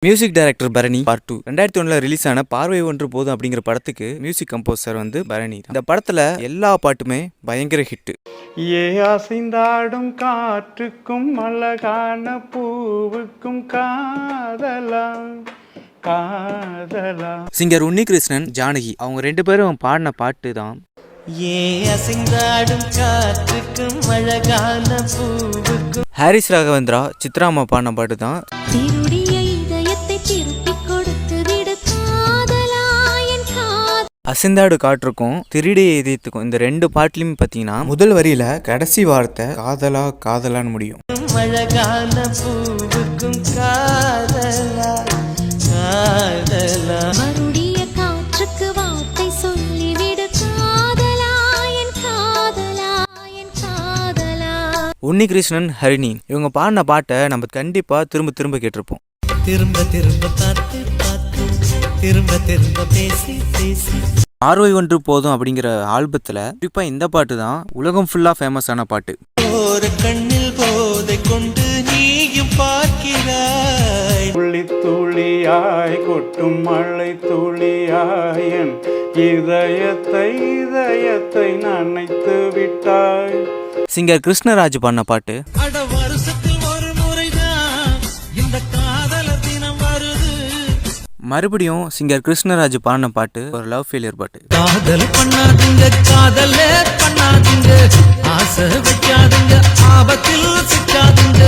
Music director Bharani part 2 2001 release ஆன பார்வை ஒன்று போதும் அப்படிங்கிற படத்துக்கு மியூசிக் கம்போசர் பரணி. இந்த படத்துல எல்லா பாட்டுமே பயங்கர ஹிட். ஏ அசைந்தாடும் காற்றுக்கும் அழகான பூவுக்கும் காதலா காதலா. சிங்கர் உன்னிகிருஷ்ணன், ஜானகி அவங்க ரெண்டு பேரும் பாடின பாட்டு தான் ஹாரிஸ் ராகவேந்திரா, சித்ராமா பாடின பாட்டு தான். அசைந்தாடு காற்றுக்கும் திருடிய இதயத்துக்கும் இந்த ரெண்டு பாட்டுலையும் பார்த்தீங்கன்னா முதல் வரியில கடைசி வார்த்தை காதலா காதலான்னு முடியும். உன்னிகிருஷ்ணன், ஹரிணி இவங்க பாடின பாட்டை நம்ம கண்டிப்பா திரும்ப திரும்ப கேட்டிருப்போம். திரும்ப திரும்ப பார்த்து பார்த்து திரும்ப திரும்ப பேசி பேசி. பார்வை ஒன்று போதும் அப்படிங்கிற ஆல்பத்துல குறிப்பா இந்த பாட்டு தான் உலகம் ஃபுல்லா ஃபேமஸ் ஆன பாட்டு. ஒரு கண்ணில் போதை கொண்டு நீயும் பார்க்கிறாய், துளி துளியாய் கொட்டும் மழை துளியாய் என் இதயத்தை நனைத்து விட்டாய். சிங்கர் கிருஷ்ணராஜ் பாடின பாட்டு. அட வருஷத்தில் ஒரு முறைதான் இந்த காதலர் தினம் வருது. மறுபடியும் சிங்கர் கிருஷ்ணராஜ் பாடின பாட்டு ஒரு லவ் ஃபெயிலியர் பாட்டு. காதல் பண்ணாதீங்க, காதலே பண்ணாதீங்க, ஆசை வைக்காதீங்க, ஆபத்தில் சிக்காதீங்க.